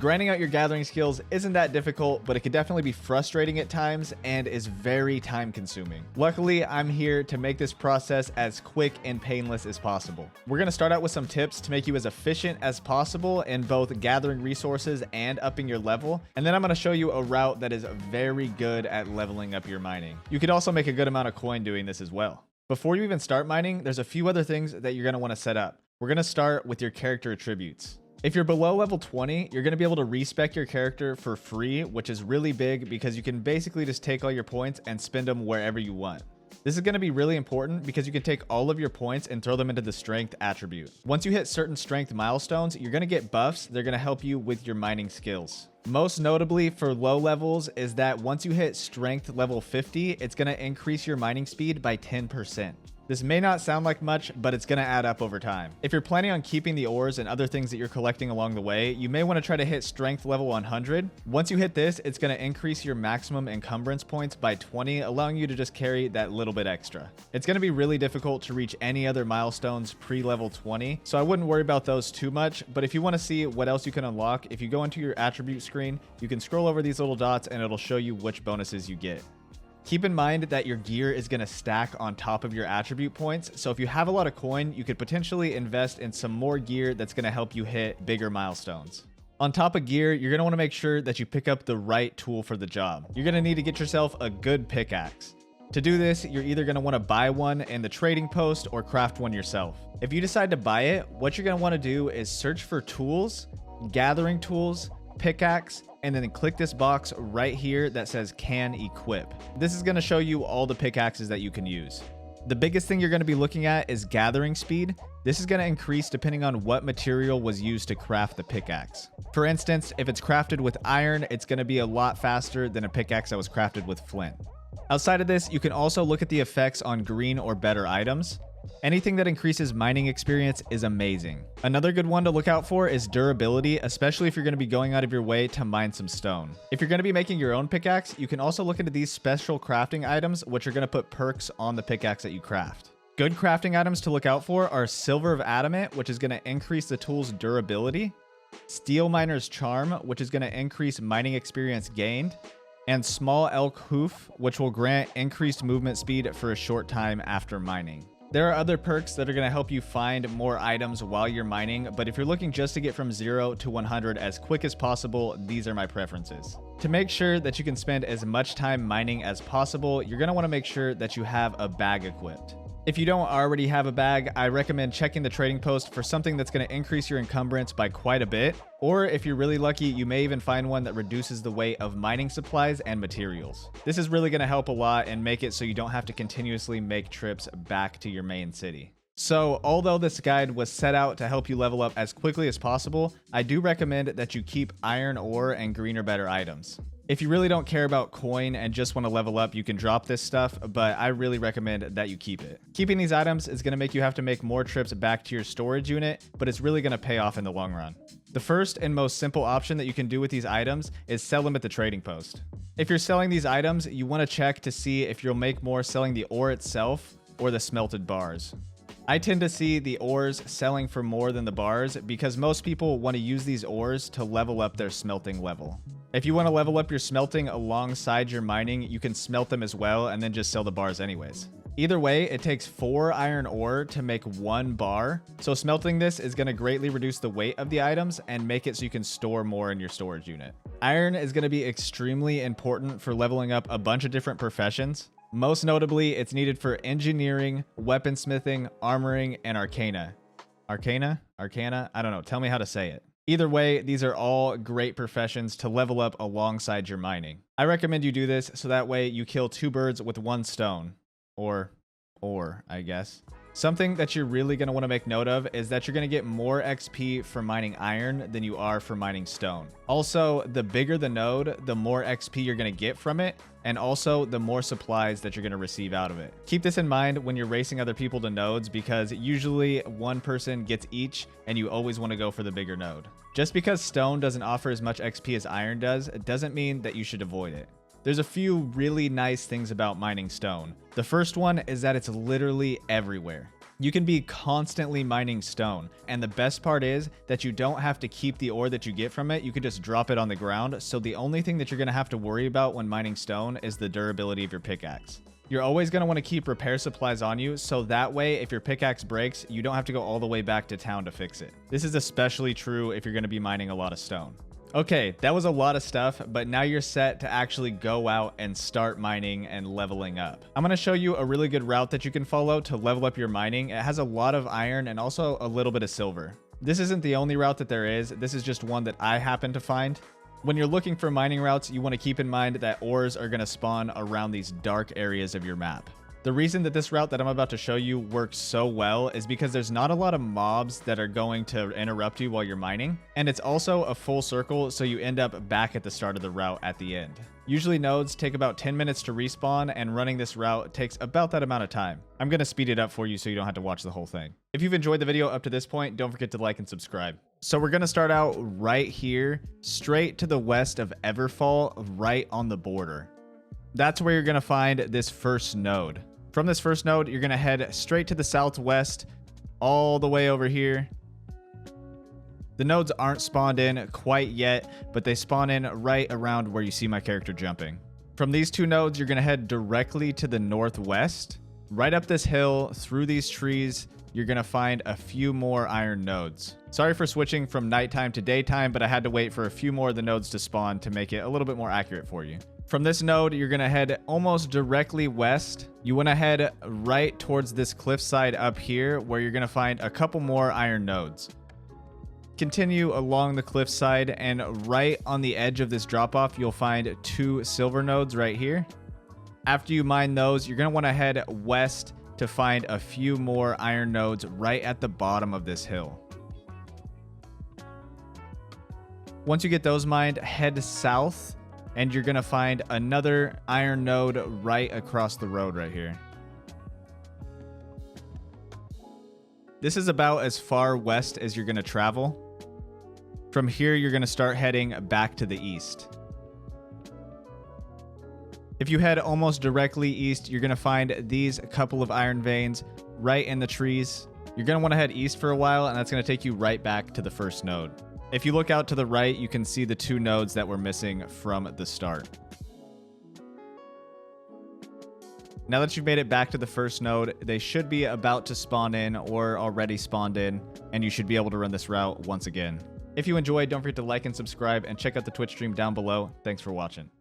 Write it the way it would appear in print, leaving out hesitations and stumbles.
Grinding out your gathering skills isn't that difficult, but it can definitely be frustrating at times and is very time consuming. Luckily, I'm here to make this process as quick and painless as possible. We're going to start out with some tips to make you as efficient as possible in both gathering resources and upping your level, and then I'm going to show you a route that is very good at leveling up your mining. You could also make a good amount of coin doing this as well. Before you even start mining, there's a few other things that you're going to want to set up. We're going to start with your character attributes. If you're below level 20, you're going to be able to respec your character for free, which is really big because you can basically just take all your points and spend them wherever you want. This is going to be really important because you can take all of your points and throw them into the strength attribute. Once you hit certain strength milestones, you're going to get buffs. They're going to help you with your mining skills. Most notably for low levels is that once you hit strength level 50, it's going to increase your mining speed by 10%. This may not sound like much, but it's going to add up over time. If you're planning on keeping the ores and other things that you're collecting along the way, you may want to try to hit strength level 100. Once you hit this, it's going to increase your maximum encumbrance points by 20, allowing you to just carry that little bit extra. It's going to be really difficult to reach any other milestones pre-level 20, so I wouldn't worry about those too much, but if you want to see what else you can unlock, if you go into your attribute screen, you can scroll over these little dots and it'll show you which bonuses you get. Keep in mind that your gear is going to stack on top of your attribute points, so if you have a lot of coin, you could potentially invest in some more gear that's going to help you hit bigger milestones. On top of gear, you're going to want to make sure that you pick up the right tool for the job. You're going to need to get yourself a good pickaxe. To do this, you're either going to want to buy one in the trading post or craft one yourself. If you decide to buy it, what you're going to want to do is search for tools, gathering tools, pickaxe, and then click this box right here that says can equip. This is going to show you all the pickaxes that you can use. The biggest thing you're going to be looking at is gathering speed. This is going to increase depending on what material was used to craft the pickaxe. For instance, if it's crafted with iron, it's going to be a lot faster than a pickaxe that was crafted with flint. Outside of this, you can also look at the effects on green or better items. Anything that increases mining experience is amazing. Another good one to look out for is durability, especially if you're going to be going out of your way to mine some stone. If you're going to be making your own pickaxe, you can also look into these special crafting items, which are going to put perks on the pickaxe that you craft. Good crafting items to look out for are Silver of Adamant, which is going to increase the tool's durability, Steel Miner's Charm, which is going to increase mining experience gained, and Small Elk Hoof, which will grant increased movement speed for a short time after mining. There are other perks that are going to help you find more items while you're mining, but if you're looking just to get from 0 to 100 as quick as possible, these are my preferences. To make sure that you can spend as much time mining as possible, you're going to want to make sure that you have a bag equipped. If you don't already have a bag, I recommend checking the trading post for something that's going to increase your encumbrance by quite a bit. Or if you're really lucky, you may even find one that reduces the weight of mining supplies and materials. This is really going to help a lot and make it so you don't have to continuously make trips back to your main city. So, although this guide was set out to help you level up as quickly as possible, I do recommend that you keep iron ore and green or better items. If you really don't care about coin and just want to level up, you can drop this stuff, but I really recommend that you keep it. Keeping these items is going to make you have to make more trips back to your storage unit, but it's really going to pay off in the long run. The first and most simple option that you can do with these items is sell them at the trading post. If you're selling these items, you want to check to see if you'll make more selling the ore itself or the smelted bars. I tend to see the ores selling for more than the bars because most people want to use these ores to level up their smelting level. If you want to level up your smelting alongside your mining, you can smelt them as well and then just sell the bars anyways. Either way, it takes 4 iron ore to make 1 bar, so smelting this is going to greatly reduce the weight of the items and make it so you can store more in your storage unit. Iron is going to be extremely important for leveling up a bunch of different professions. Most notably, it's needed for engineering, weaponsmithing, armoring, and arcana. Arcana? I don't know. Tell me how to say it. Either way, these are all great professions to level up alongside your mining. I recommend you do this so that way you kill 2 birds with 1 stone. Or, I guess. Something that you're really going to want to make note of is that you're going to get more XP for mining iron than you are for mining stone. Also, the bigger the node, the more XP you're going to get from it, and also the more supplies that you're going to receive out of it. Keep this in mind when you're racing other people to nodes because usually one person gets each and you always want to go for the bigger node. Just because stone doesn't offer as much XP as iron does, it doesn't mean that you should avoid it. There's a few really nice things about mining stone. The first one is that it's literally everywhere. You can be constantly mining stone, and the best part is that you don't have to keep the ore that you get from it. You can just drop it on the ground, so the only thing that you're going to have to worry about when mining stone is the durability of your pickaxe. You're always going to want to keep repair supplies on you, so that way if your pickaxe breaks, you don't have to go all the way back to town to fix it. This is especially true if you're going to be mining a lot of stone. Okay, that was a lot of stuff, but now you're set to actually go out and start mining and leveling up. I'm going to show you a really good route that you can follow to level up your mining. It has a lot of iron and also a little bit of silver. This isn't the only route that there is. This is just one that I happen to find. When you're looking for mining routes, you want to keep in mind that ores are going to spawn around these dark areas of your map. The reason that this route that I'm about to show you works so well is because there's not a lot of mobs that are going to interrupt you while you're mining, and it's also a full circle, so you end up back at the start of the route at the end. Usually nodes take about 10 minutes to respawn, and running this route takes about that amount of time. I'm going to speed it up for you so you don't have to watch the whole thing. If you've enjoyed the video up to this point, don't forget to like and subscribe. So we're going to start out right here, straight to the west of Everfall, right on the border. That's where you're going to find this first node. From this first node, you're going to head straight to the southwest, all the way over here. The nodes aren't spawned in quite yet, but they spawn in right around where you see my character jumping. From these two nodes, you're going to head directly to the northwest. Right up this hill, through these trees, you're going to find a few more iron nodes. Sorry for switching from nighttime to daytime, but I had to wait for a few more of the nodes to spawn to make it a little bit more accurate for you. From this node, you're going to head almost directly west. You want to head right towards this cliffside up here where you're going to find a couple more iron nodes. Continue along the cliffside, and right on the edge of this drop-off, you'll find 2 silver nodes right here. After you mine those, you're going to want to head west to find a few more iron nodes right at the bottom of this hill. Once you get those mined, head south, and you're going to find another iron node right across the road right here. This is about as far west as you're going to travel. From here, you're going to start heading back to the east. If you head almost directly east, you're going to find these couple of iron veins right in the trees. You're going to want to head east for a while, and that's going to take you right back to the first node. If you look out to the right, you can see the 2 nodes that were missing from the start. Now that you've made it back to the first node, they should be about to spawn in or already spawned in, and you should be able to run this route once again. If you enjoyed, don't forget to like and subscribe, and check out the Twitch stream down below. Thanks for watching.